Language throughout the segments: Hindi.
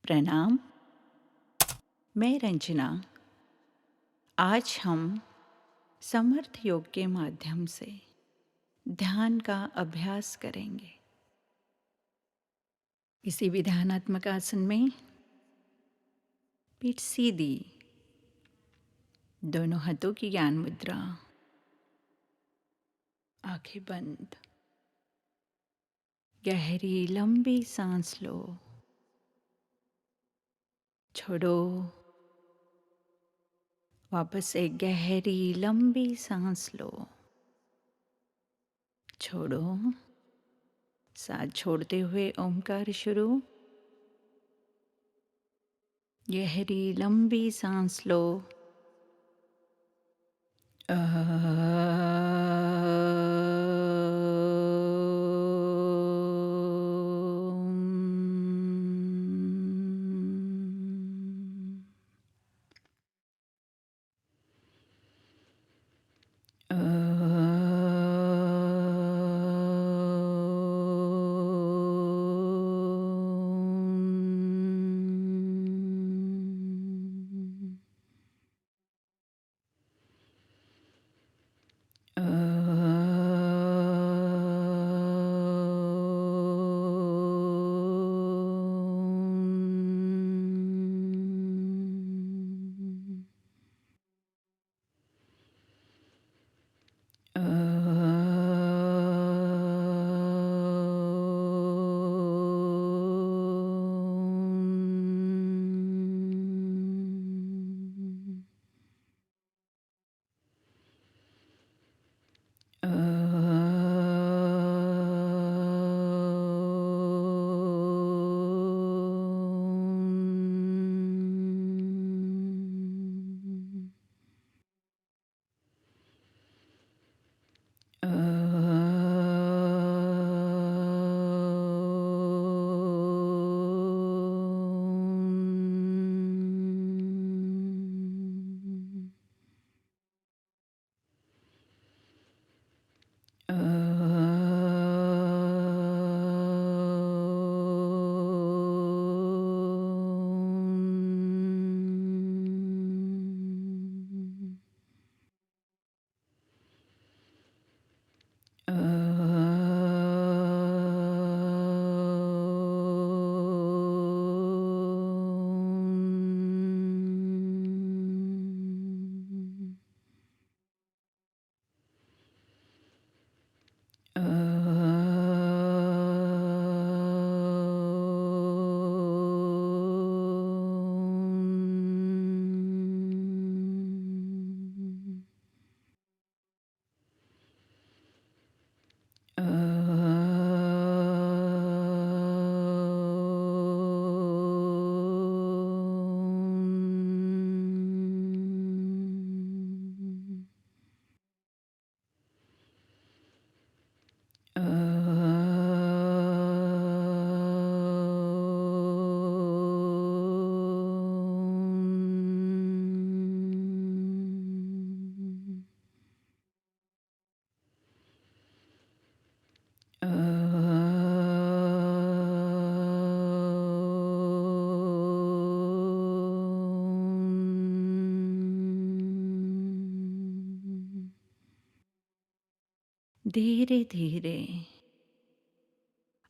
प्रणाम। मैं रंजना। आज हम समर्थ योग के माध्यम से ध्यान का अभ्यास करेंगे। इसी भी ध्यानात्मक आसन में पीठ सीधी, दोनों हाथों की ज्ञान मुद्रा, आंखें बंद, गहरी लंबी सांस लो, छोड़ो, वापस एक गहरी लंबी सांस लो, छोड़ो। सांस छोड़ते हुए ओमकार शुरू। गहरी लंबी सांस लो। धीरे धीरे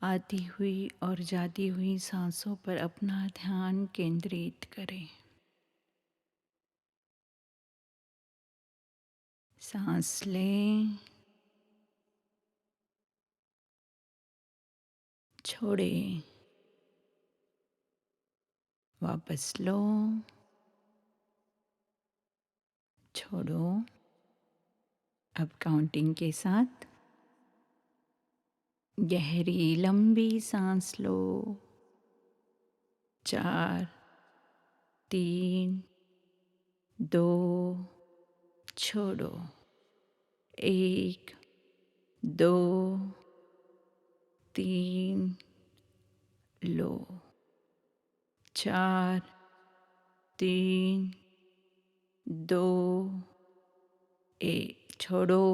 आती हुई और जाती हुई सांसों पर अपना ध्यान केंद्रित करें। सांस लें, छोड़ें, वापस लो, छोड़ो। अब काउंटिंग के साथ गहरी लंबी सांस लो। 4, 3, 2, छोड़ो। 1, 2, 3, लो। 4, 3, 2, 1, छोड़ो।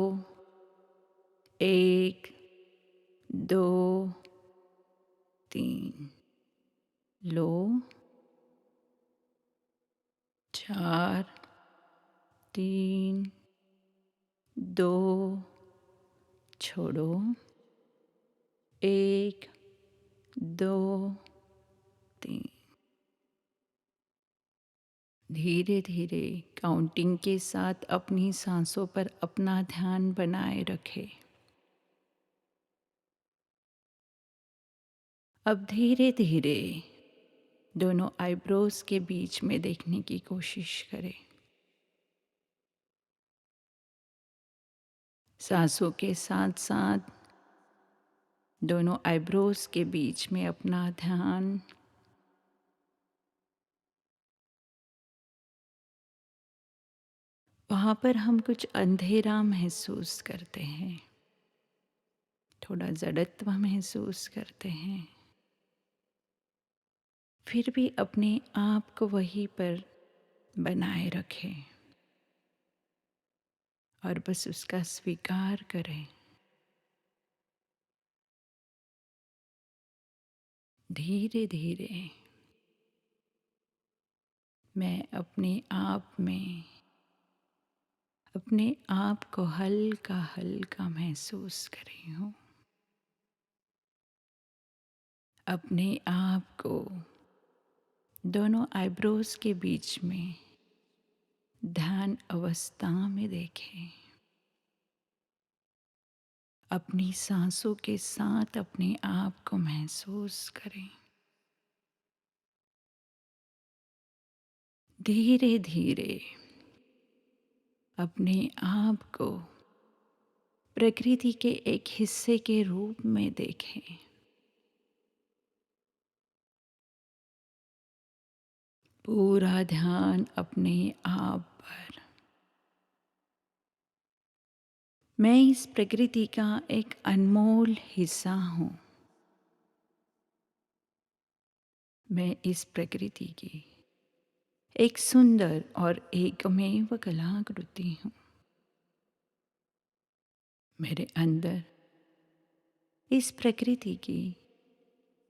1, 2, 3, लो। 4, 3, 2, छोड़ो, 1, 2, 3। धीरे धीरे काउंटिंग के साथ अपनी सांसों पर अपना ध्यान बनाए रखें। अब धीरे धीरे दोनों आईब्रोज के बीच में देखने की कोशिश करें। सांसों के साथ साथ दोनों आईब्रोज के बीच में अपना ध्यान वहाँ पर हम कुछ अंधेरा महसूस करते हैं, थोड़ा जड़त्व महसूस करते हैं, फिर भी अपने आप को वहीं पर बनाए रखें और बस उसका स्वीकार करें। धीरे धीरे मैं अपने आप में अपने आप को हल्का हल्का महसूस कर रही हूँ। अपने आप को दोनों आईब्रोज के बीच में ध्यान अवस्था में देखें। अपनी सांसों के साथ अपने आप को महसूस करें। धीरे धीरे अपने आप को प्रकृति के एक हिस्से के रूप में देखें। पूरा ध्यान अपने आप पर। मैं इस प्रकृति का एक अनमोल हिस्सा हूँ। मैं इस प्रकृति की एक सुंदर और एकमेव कलाकृति हूँ। मेरे अंदर इस प्रकृति की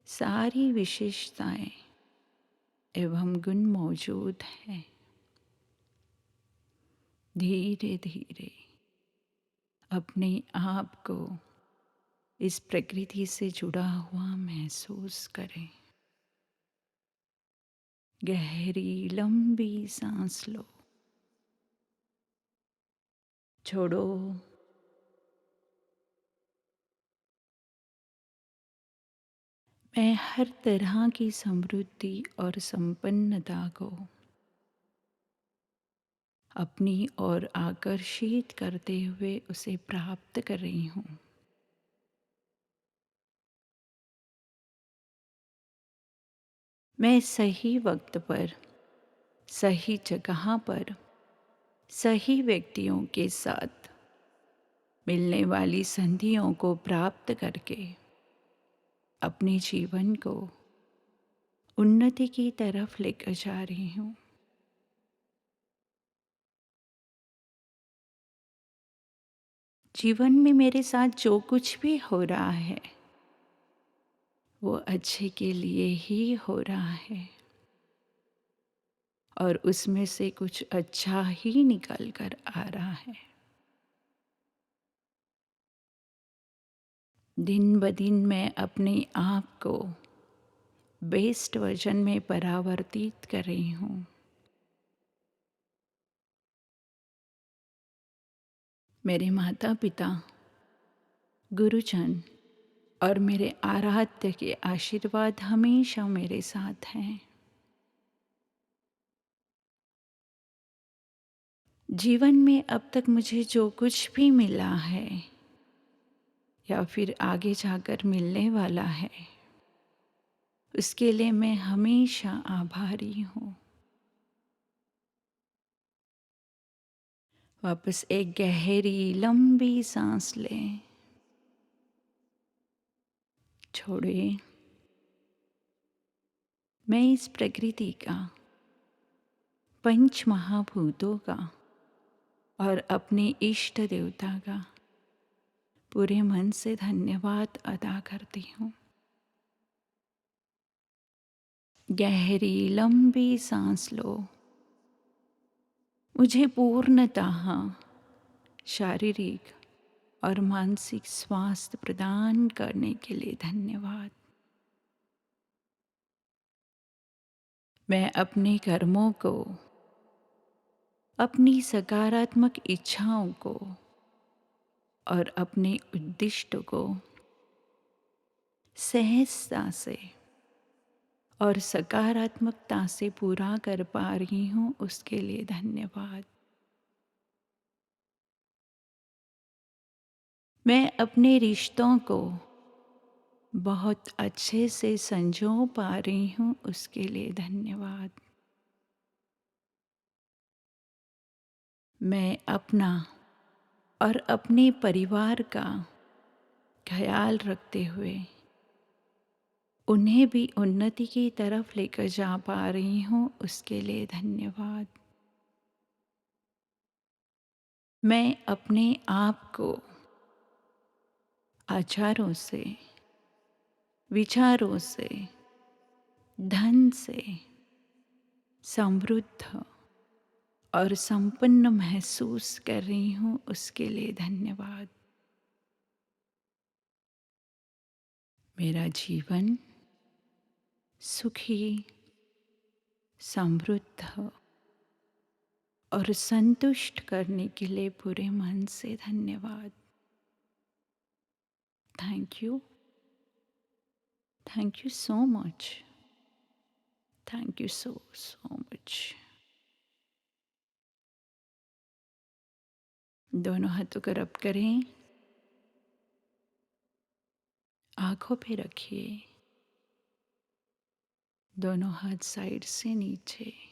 सारी विशेषताएं एवं गुण मौजूद हैं। धीरे धीरे अपने आप को इस प्रकृति से जुड़ा हुआ महसूस करें। गहरी लंबी सांस लो, छोड़ो, मैं हर तरह की समृद्धि और संपन्नता को अपनी ओर आकर्षित करते हुए उसे प्राप्त कर रही हूँ। मैं सही वक्त पर, सही जगह पर, सही व्यक्तियों के साथ मिलने वाली संधियों को प्राप्त करके अपने जीवन को उन्नति की तरफ लेकर जा रही हूँ। जीवन में मेरे साथ जो कुछ भी हो रहा है वो अच्छे के लिए ही हो रहा है और उसमें से कुछ अच्छा ही निकल कर आ रहा है। दिन ब दिन मैं अपने आप को बेस्ट वर्जन में परावर्तित कर रही हूँ। मेरे माता पिता, गुरुजन और मेरे आराध्य के आशीर्वाद हमेशा मेरे साथ हैं। जीवन में अब तक मुझे जो कुछ भी मिला है या फिर आगे जाकर मिलने वाला है उसके लिए मैं हमेशा आभारी हूँ। वापस एक गहरी लंबी सांस लें, छोड़ें। मैं इस प्रकृति का, पंच महाभूतों का और अपने इष्ट देवता का पूरे मन से धन्यवाद अदा करती हूँ। गहरी लंबी सांस लो, मुझे पूर्णतः शारीरिक और मानसिक स्वास्थ्य प्रदान करने के लिए धन्यवाद। मैं अपने कर्मों को, अपनी सकारात्मक इच्छाओं को और अपने उद्दिष्ट को सहजता से और सकारात्मकता से पूरा कर पा रही हूँ, उसके लिए धन्यवाद। मैं अपने रिश्तों को बहुत अच्छे से संजो पा रही हूँ, उसके लिए धन्यवाद। मैं अपना और अपने परिवार का ख्याल रखते हुए उन्हें भी उन्नति की तरफ लेकर जा पा रही हूँ, उसके लिए धन्यवाद। मैं अपने आप को आचारों से, विचारों से, धन से समृद्ध और संपन्न महसूस कर रही हूँ, उसके लिए धन्यवाद। मेरा जीवन सुखी, समृद्ध और संतुष्ट करने के लिए पूरे मन से धन्यवाद। Thank you, thank you so much, thank you so so much. दोनों हाथों को रब करें, आंखों पे रखिए, दोनों हाथ साइड से नीचे।